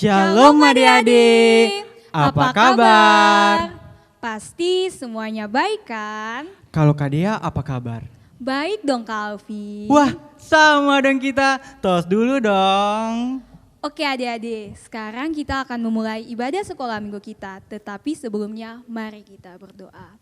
Shalom adik-adik, apa kabar? Pasti semuanya baik kan? Kalau Kak Dea apa kabar? Baik dong Kak Alfi. Wah sama dong kita, tos dulu dong. Oke adik-adik, sekarang kita akan memulai ibadah sekolah minggu kita. Tetapi sebelumnya mari kita berdoa.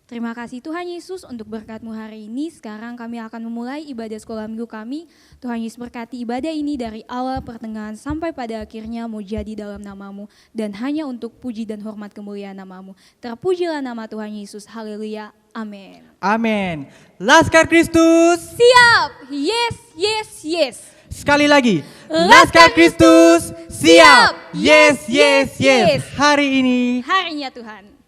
Terima kasih Tuhan Yesus untuk berkat-Mu hari ini. Sekarang kami akan memulai ibadah sekolah minggu kami. Tuhan Yesus berkati ibadah ini dari awal pertengahan sampai pada akhirnya mau jadi dalam nama-Mu. Dan hanya untuk puji dan hormat kemuliaan nama-Mu. Terpujilah nama Tuhan Yesus. Haleluya. Amin. Amin. Laskar Kristus. Siap. Yes, yes, yes. Sekali lagi. Laskar Kristus. Siap. Yes, yes, yes. Hari ini. Harinya Tuhan.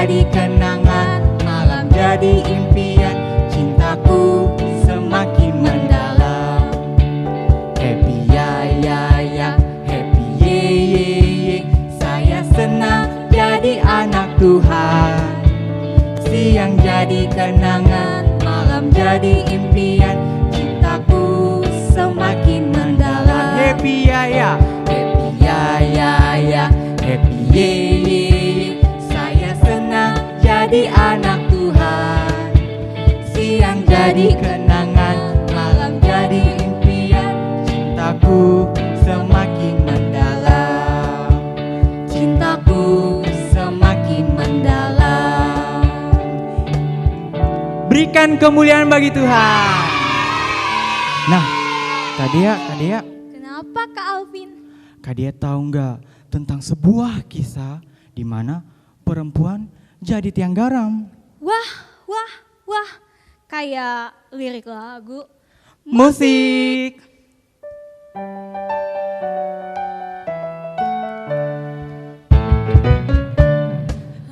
Jadi kenangan, malam jadi impian, cintaku semakin mendalam. Happy ya ya ya, happy ye ye ye. Saya senang jadi anak Tuhan. Siang jadi kenangan, malam jadi impian, cintaku semakin mendalam. Happy ya ya, happy ya ya ya, happy ye ye. Jadi anak Tuhan, siang jadi kenangan, malam jadi impian, cintaku semakin mendalam, cintaku semakin mendalam. Berikan kemuliaan bagi Tuhan. Nah, Kak Dea. Kenapa Kak Alvin? Kak Dea tahu nggak tentang sebuah kisah di mana perempuan jadi tiang garam. Wah, kayak lirik lagu. Musik.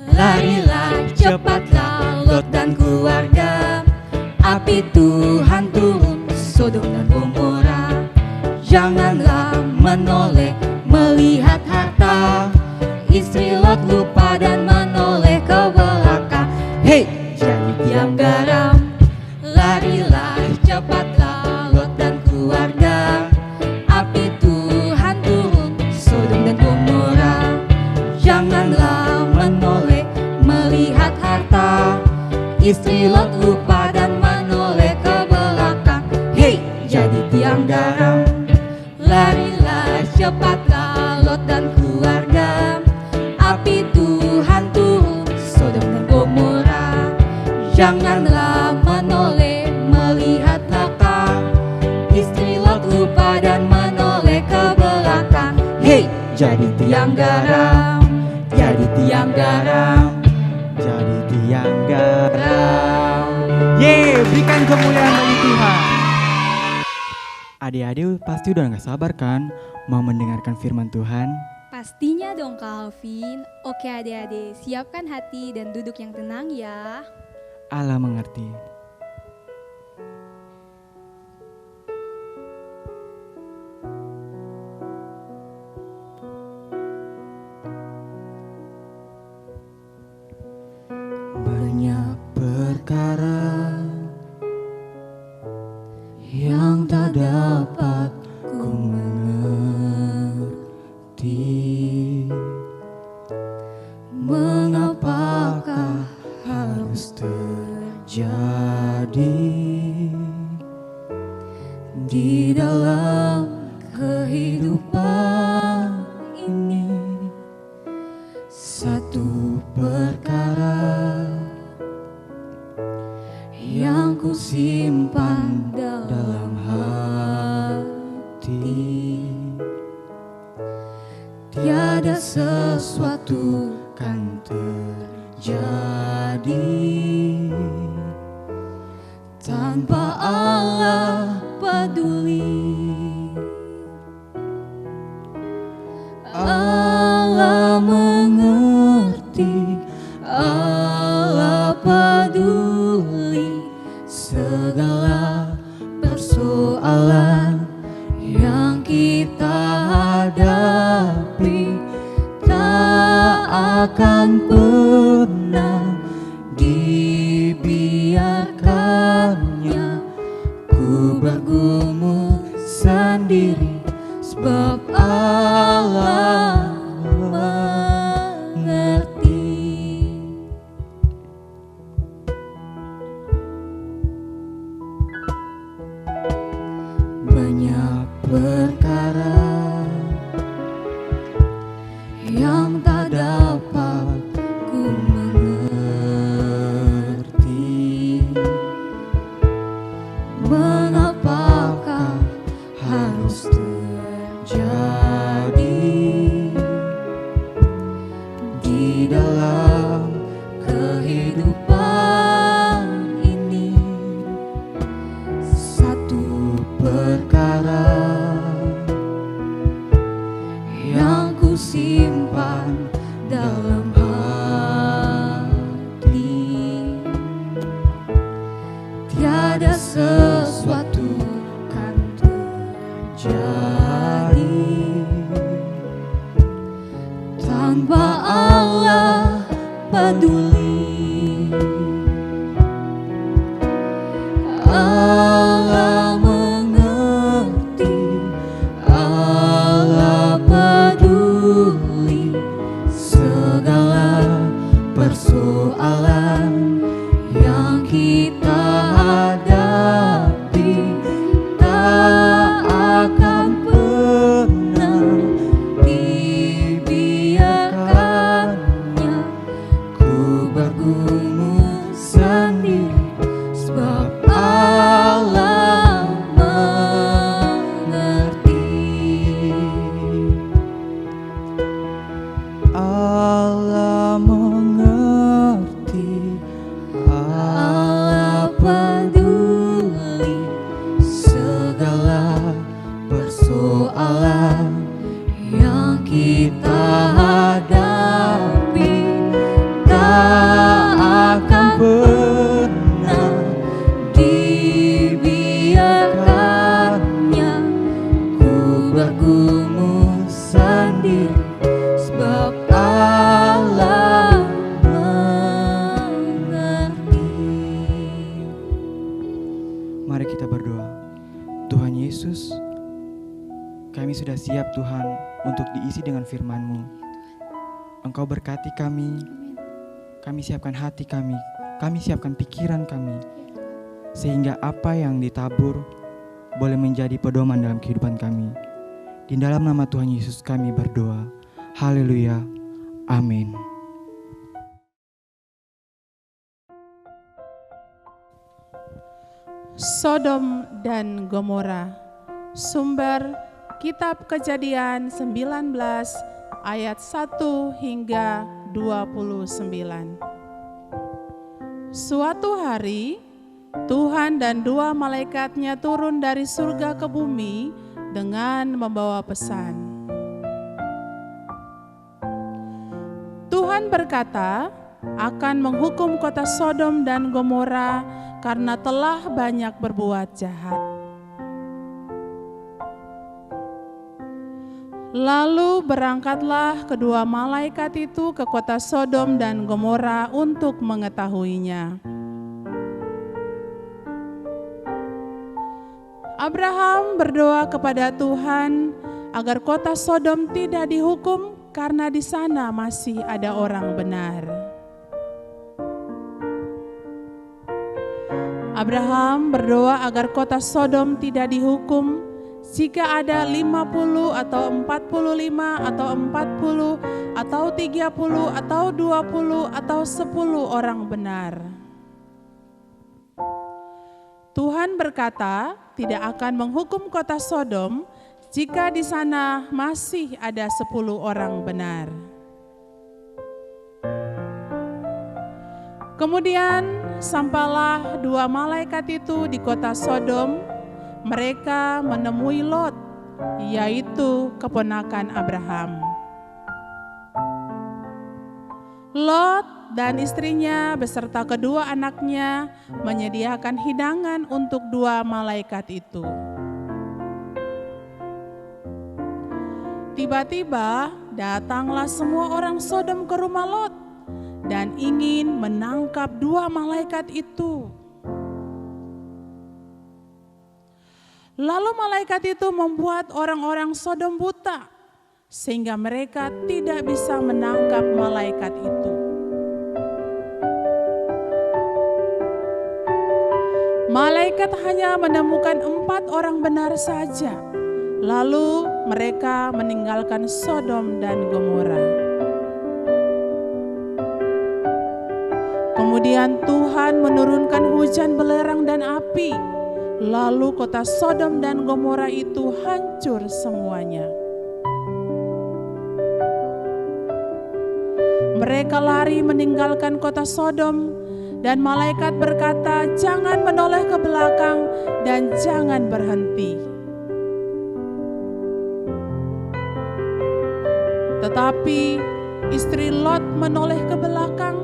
Larilah cepatlah Lot dan keluarga, api Tuhan turun Sodom dan Gomora. Janganlah menoleh melihat harta, istri Lot lupa dan menoleh ke belakang. Hei, jadi tiang garam. Larilah cepatlah Lot dan keluarga, api Tuhan turun Sodom dan Gomora. Janganlah menoleh melihat harta, istri Lot lupa dan menoleh ke belakang. Hei, jadi tiang garam. Larilah cepatlah Lot dan keluarga, api Tuhan turun Sodom dan Gomora. Janganlah menoleh melihat harta, istri Lot lupa dan menoleh ke belakang. Hei, jadi tiang garam, jadi tiang garam, Jadi tiang garam. Yeay, berikan kemuliaan bagi Tuhan. Adik-adik pasti udah gak sabar kan mau mendengarkan firman Tuhan? Pastinya dong Kak Alvin. Oke adik-adik, siapkan hati dan duduk yang tenang ya. Allah mengerti. Satu perkara yang ku simpan dalam hati, tiada sesuatu kan terjadi tanpa Allah peduli. Allah mengerti, Allah peduli segala persoalan yang kita hadapi. Tak akan pernah dibiarkannya ku bergumul sendiri, sebab Allah mengerti. Banyak perkara yang tak dapat ku mengerti. Mengapakah harus terjadi di dalam kehidupan ini? Satu perkara yang ku simpan dalam hati, tiada sesuatu kan terjadi tanpa Allah peduli. Allah mengerti, Allah peduli segala persoalan yang kita hadapi. Tak akan pernah dibiarkannya ku bergumul sendiri, sebab Allah mengerti. Allah mengerti, Allah peduli segala persoalan yang kita hadapi. Tak akan pernah dibiarkannya ku bergumul sendiri, sebab Allah mengerti. Mari kita berdoa. Tuhan Yesus, kami sudah siap Tuhan untuk diisi dengan firman-Mu. Engkau berkati kami siapkan hati kami siapkan pikiran kami, sehingga apa yang ditabur boleh menjadi pedoman dalam kehidupan kami. Di dalam nama Tuhan Yesus kami berdoa. Haleluya. Amin. Sodom dan Gomora. Sumber Kitab Kejadian 19 ayat 1 hingga 29. Suatu hari Tuhan dan 2 malaikatnya turun dari surga ke bumi dengan membawa pesan. Tuhan berkata akan menghukum kota Sodom dan Gomora karena telah banyak berbuat jahat. Lalu berangkatlah kedua malaikat itu ke kota Sodom dan Gomora untuk mengetahuinya. Abraham berdoa kepada Tuhan agar kota Sodom tidak dihukum karena di sana masih ada orang benar. Abraham berdoa agar kota Sodom tidak dihukum jika ada 50 atau 45 atau 40 atau 30, atau 20, atau 10 orang benar. Tuhan berkata, tidak akan menghukum kota Sodom jika di sana masih ada 10 orang benar. Kemudian sampailah 2 malaikat itu di kota Sodom. Mereka menemui Lot, yaitu keponakan Abraham. Lot dan istrinya beserta kedua anaknya menyediakan hidangan untuk 2 malaikat itu. Tiba-tiba datanglah semua orang Sodom ke rumah Lot dan ingin menangkap 2 malaikat itu. Lalu malaikat itu membuat orang-orang Sodom buta, sehingga mereka tidak bisa menangkap malaikat itu. Malaikat hanya menemukan 4 orang benar saja. Lalu mereka meninggalkan Sodom dan Gomora. Kemudian Tuhan menurunkan hujan belerang dan api. Lalu kota Sodom dan Gomora itu hancur semuanya. Mereka lari meninggalkan kota Sodom, dan malaikat berkata, "Jangan menoleh ke belakang dan jangan berhenti." Tetapi istri Lot menoleh ke belakang,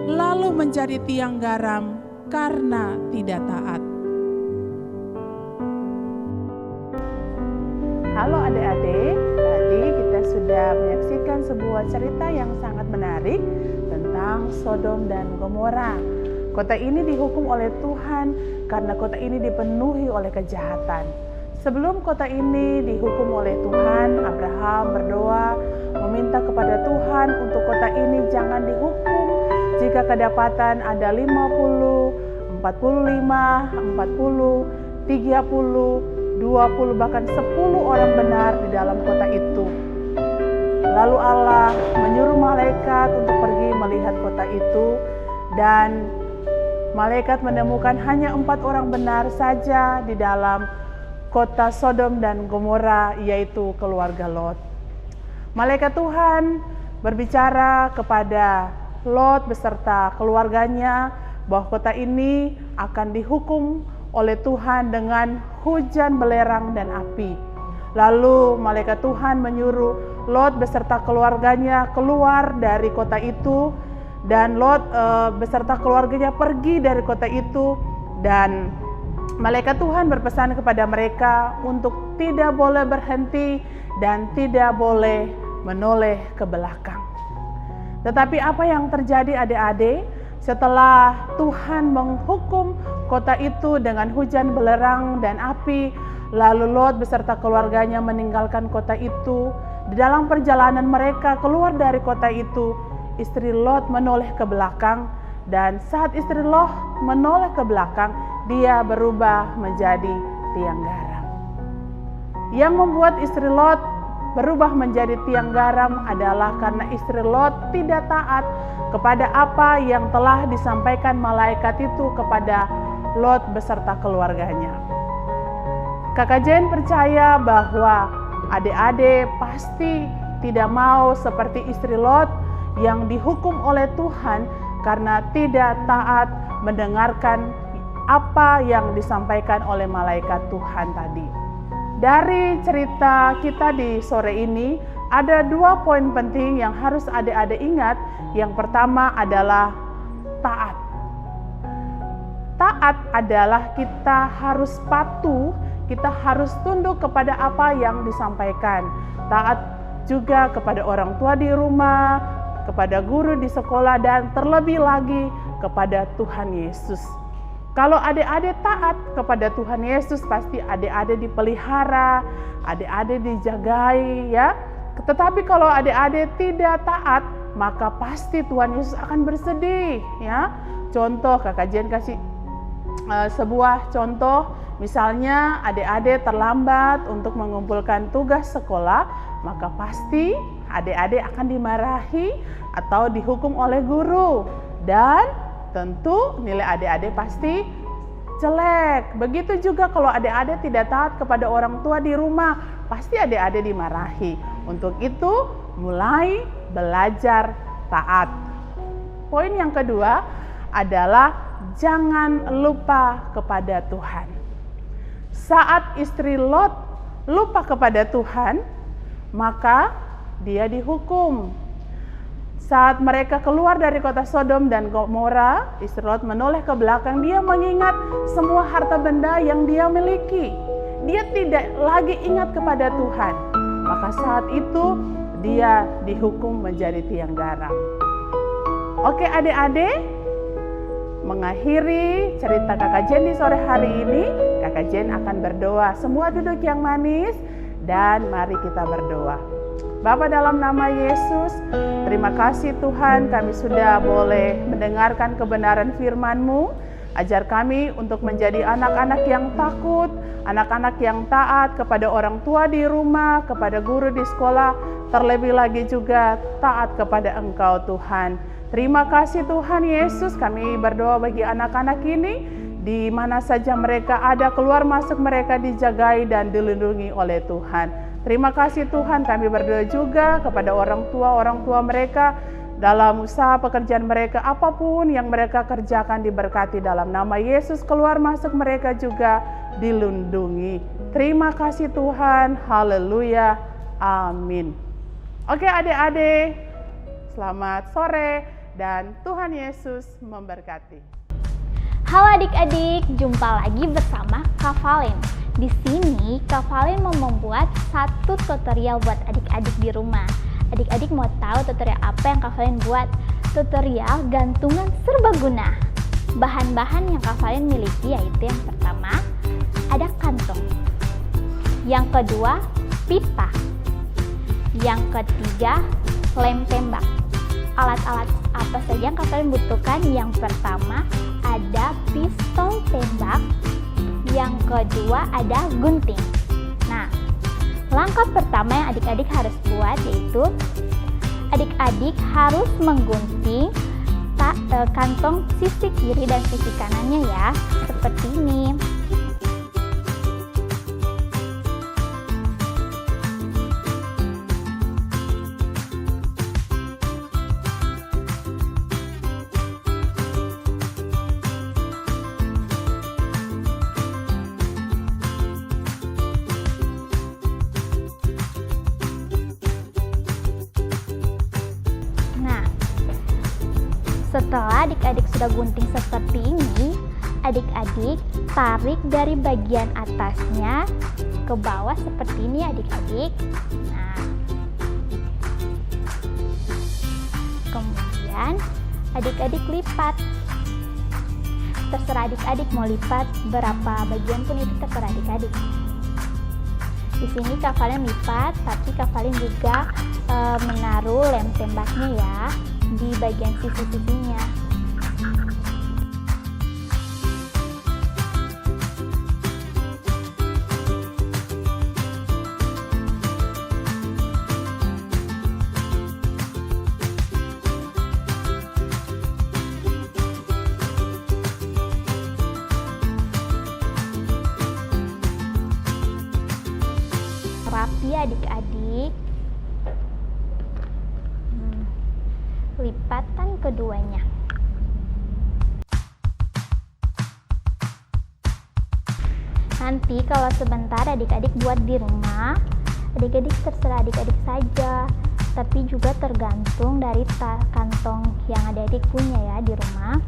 lalu menjadi tiang garam karena tidak taat. Halo adik-adik, tadi kita sudah menyaksikan sebuah cerita yang sangat menarik tentang Sodom dan Gomora. Kota ini dihukum oleh Tuhan karena kota ini dipenuhi oleh kejahatan. Sebelum kota ini dihukum oleh Tuhan, Abraham berdoa meminta kepada Tuhan untuk kota ini jangan dihukum jika kedapatan ada 50, 45, 40, 30, 20 bahkan 10 orang benar di dalam kota itu. Lalu Allah menyuruh malaikat untuk pergi melihat kota itu, dan malaikat menemukan hanya 4 orang benar saja di dalam kota Sodom dan Gomora, yaitu keluarga Lot. Malaikat Tuhan berbicara kepada Lot beserta keluarganya bahwa kota ini akan dihukum oleh Tuhan dengan hujan belerang dan api. Lalu malaikat Tuhan menyuruh Lot beserta keluarganya keluar dari kota itu, dan Lot beserta keluarganya pergi dari kota itu, dan malaikat Tuhan berpesan kepada mereka untuk tidak boleh berhenti dan tidak boleh menoleh ke belakang. Tetapi apa yang terjadi adik-adik? Setelah Tuhan menghukum kota itu dengan hujan belerang dan api, lalu Lot beserta keluarganya meninggalkan kota itu. Di dalam perjalanan mereka keluar dari kota itu, istri Lot menoleh ke belakang, dan saat istri Lot menoleh ke belakang, dia berubah menjadi tiang garam. Yang membuat istri Lot berubah menjadi tiang garam adalah karena istri Lot tidak taat kepada apa yang telah disampaikan malaikat itu kepada Lot beserta keluarganya. Kakak Jen percaya bahwa adik-adik pasti tidak mau seperti istri Lot yang dihukum oleh Tuhan karena tidak taat mendengarkan apa yang disampaikan oleh malaikat Tuhan tadi. Dari cerita kita di sore ini, ada 2 poin penting yang harus adik-adik ingat. Yang pertama adalah taat. Taat adalah kita harus patuh, kita harus tunduk kepada apa yang disampaikan. Taat juga kepada orang tua di rumah, kepada guru di sekolah, dan terlebih lagi kepada Tuhan Yesus. Kalau adik-adik taat kepada Tuhan Yesus, pasti adik-adik dipelihara, adik-adik dijagai ya. Tetapi kalau adik-adik tidak taat, maka pasti Tuhan Yesus akan bersedih ya. Contoh, Kakak Jen kasih sebuah contoh misalnya adik-adik terlambat untuk mengumpulkan tugas sekolah, maka pasti adik-adik akan dimarahi atau dihukum oleh guru. Dan tentu nilai adik-adik pasti jelek. Begitu juga kalau adik-adik tidak taat kepada orang tua di rumah, pasti adik-adik dimarahi. Untuk itu, mulai belajar taat. Poin yang kedua adalah jangan lupa kepada Tuhan. Saat istri Lot lupa kepada Tuhan, maka dia dihukum. Saat mereka keluar dari kota Sodom dan Gomora, istri Lot menoleh ke belakang, dia mengingat semua harta benda yang dia miliki. Dia tidak lagi ingat kepada Tuhan. Maka saat itu dia dihukum menjadi tiang garam. Oke adik-adik, mengakhiri cerita Kakak Jen di sore hari ini, Kakak Jen akan berdoa. Semua duduk yang manis dan mari kita berdoa. Bapa, dalam nama Yesus, terima kasih Tuhan kami sudah boleh mendengarkan kebenaran firman-Mu. Ajar kami untuk menjadi anak-anak yang takut, anak-anak yang taat kepada orang tua di rumah, kepada guru di sekolah, terlebih lagi juga taat kepada Engkau Tuhan. Terima kasih Tuhan Yesus, kami berdoa bagi anak-anak ini, di mana saja mereka ada, keluar masuk mereka dijagai dan dilindungi oleh Tuhan. Terima kasih Tuhan, kami berdoa juga kepada orang tua mereka, dalam usaha pekerjaan mereka, apapun yang mereka kerjakan diberkati dalam nama Yesus, keluar masuk mereka juga dilindungi. Terima kasih Tuhan, haleluya, amin. Oke adik-adik, selamat sore. Dan Tuhan Yesus memberkati. Halo adik-adik, jumpa lagi bersama Kak Valen. Di sini Kak Valen mau membuat satu tutorial buat adik-adik di rumah. Adik-adik mau tahu tutorial apa yang Kak Valen buat? Tutorial gantungan serbaguna. Bahan-bahan yang Kak Valen miliki yaitu yang pertama, ada kantong. Yang kedua, pipa. Yang ketiga, lem tembak. Alat-alat apa saja yang kalian butuhkan? Yang pertama ada pistol tembak, yang kedua ada gunting. Nah, langkah pertama yang adik-adik harus buat yaitu adik-adik harus menggunting kantong sisi kiri dan sisi kanannya ya, seperti ini. Setelah adik-adik sudah gunting seperti ini, adik-adik tarik dari bagian atasnya ke bawah seperti ini adik-adik. Nah, kemudian adik-adik lipat. Terserah adik-adik mau lipat berapa bagian pun itu terserah adik-adik. Di sini Kak Valen lipat, tapi Kak Valen juga menaruh lem tembaknya ya di bagian sisi-sisinya. Rapi adik-adik. Lipatan keduanya. Nanti kalau sebentar adik-adik buat di rumah, adik-adik terserah adik-adik saja, tapi juga tergantung dari kantong yang adik-adik punya ya di rumah.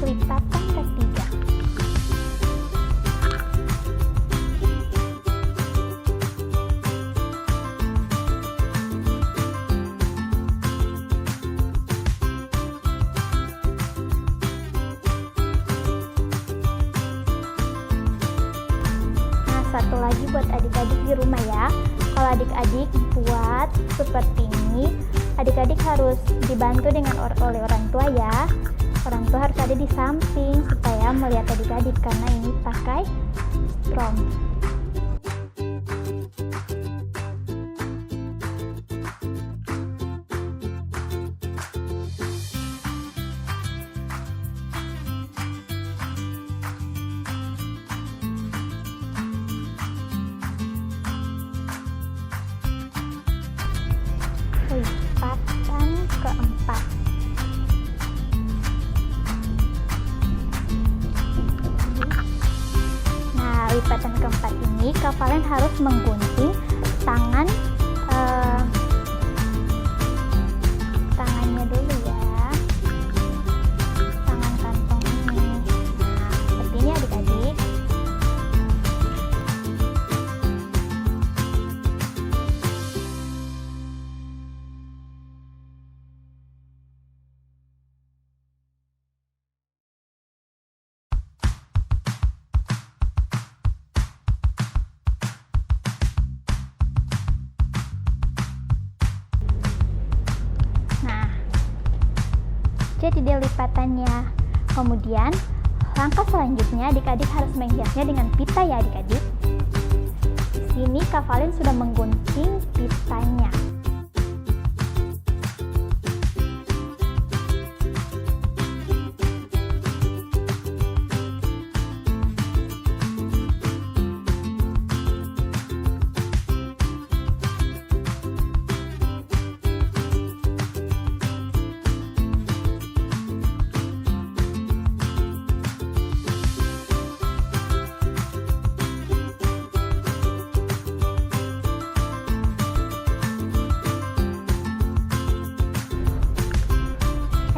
Lipatan ketiga. satu lagi buat adik-adik di rumah ya. Kalau adik-adik buat seperti ini, adik-adik harus dibantu oleh orang tua ya. Orang tua harus ada di samping supaya melihat adik-adik karena ini pakai strom. Lipatan keempat. Nah, lipatan keempat ini kalian harus menggunting tangannya dulu ya, tangan kantong ini. Nah, seperti ini adik-adik. Jadi dia lipatannya. Kemudian langkah selanjutnya adik-adik harus menghiasnya dengan pita ya adik-adik. Di sini Kak Valen sudah menggunting pitanya.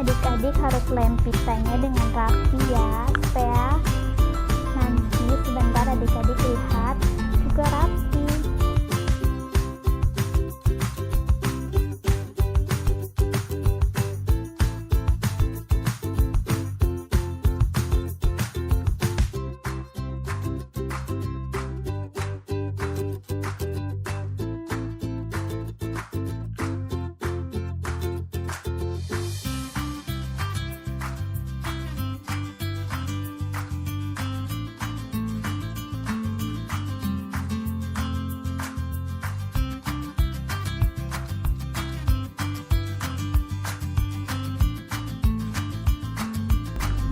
Adik-adik harus lem pitanya dengan rapi ya, supaya nanti sebentar adik-adik lihat juga rapi.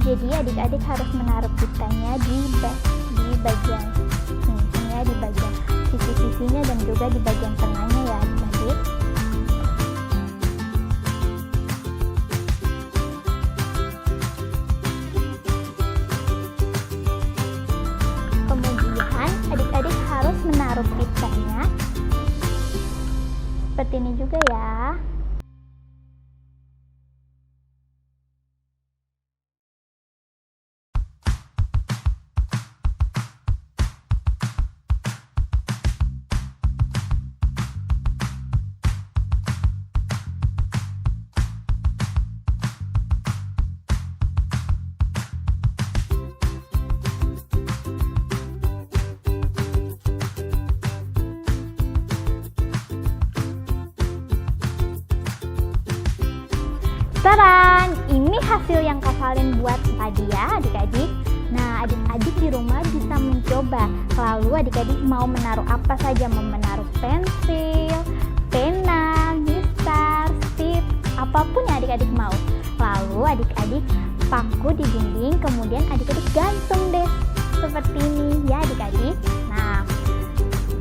Jadi adik-adik harus menaruh pitanya di bagian sini ya, di bagian sisi-sisinya dan juga di bagian tengahnya ya adik-adik. Kemudian adik-adik harus menaruh pitanya seperti ini juga ya. Taran, ini hasil yang Kak Valen buat tadi ya adik-adik. Nah, adik-adik di rumah bisa mencoba. Lalu adik-adik mau menaruh apa saja, mau menaruh pensil, pena, mistar, stip, apapun yang adik-adik mau. Lalu adik-adik paku di dinding, kemudian adik-adik gantung deh seperti ini ya adik-adik. Nah,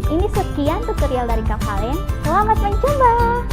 ini sekian tutorial dari Kak Valen. Selamat mencoba.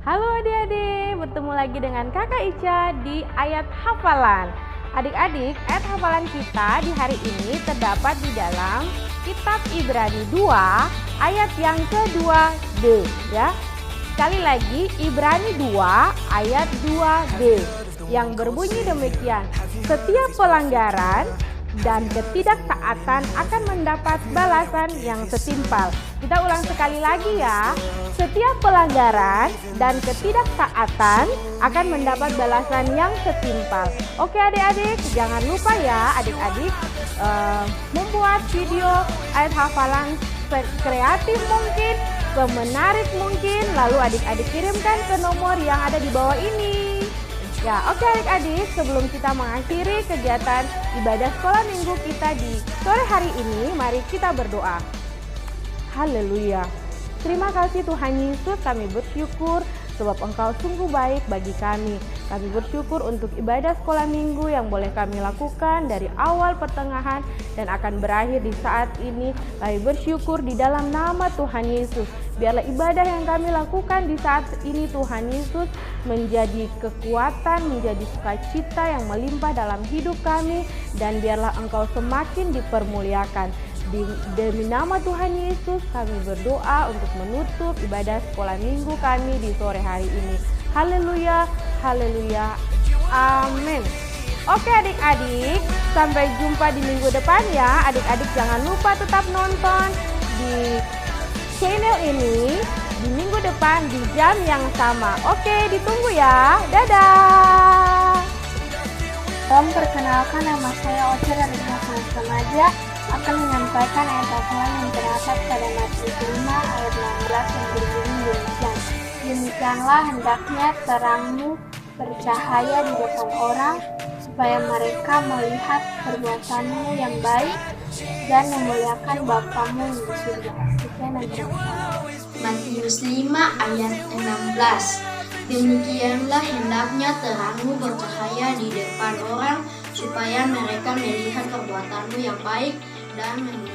Halo adik-adik, bertemu lagi dengan Kakak Ica di ayat hafalan. Adik-adik, ayat hafalan kita di hari ini terdapat di dalam kitab Ibrani 2 ayat yang ke-2D ya. Sekali lagi Ibrani 2 ayat 2D yang berbunyi demikian. Setiap pelanggaran dan ketidaktaatan akan mendapat balasan yang setimpal. Kita ulang sekali lagi ya. Setiap pelanggaran dan ketidaktaatan akan mendapat balasan yang setimpal. Oke adik-adik, jangan lupa ya adik-adik membuat video ayat hafalan kreatif mungkin, menarik mungkin, lalu adik-adik kirimkan ke nomor yang ada di bawah ini. Ya, oke adik-adik, sebelum kita mengakhiri kegiatan ibadah sekolah minggu kita di sore hari ini, mari kita berdoa. Haleluya. Terima kasih Tuhan Yesus, kami bersyukur sebab Engkau sungguh baik bagi kami. Kami bersyukur untuk ibadah sekolah minggu yang boleh kami lakukan dari awal pertengahan dan akan berakhir di saat ini. Kami bersyukur di dalam nama Tuhan Yesus. Biarlah ibadah yang kami lakukan di saat ini Tuhan Yesus menjadi kekuatan, menjadi sukacita yang melimpah dalam hidup kami, dan biarlah Engkau semakin dipermuliakan. Demi nama Tuhan Yesus kami berdoa untuk menutup ibadah sekolah minggu kami di sore hari ini. Haleluya, haleluya, amin. Oke adik-adik, sampai jumpa di minggu depan ya. Adik-adik jangan lupa tetap nonton di channel ini di minggu depan di jam yang sama. Oke, ditunggu ya. Dadah. Perkenalkan, nama saya Ocha dari kelas remaja akan menyampaikan ayat hafalan yang terdapat pada Matius 5 ayat 16 yang berbunyi demikian. Demikianlah hendaknya terangmu bercahaya di depan orang, supaya mereka melihat perbuatanmu yang baik dan memuliakan Bapamu di surga. Sekian dan terima kasih. Matius 5 ayat 16. Demikianlah hendaknya terangmu bercahaya di depan orang, supaya mereka melihat perbuatanmu yang baik dan memuliakan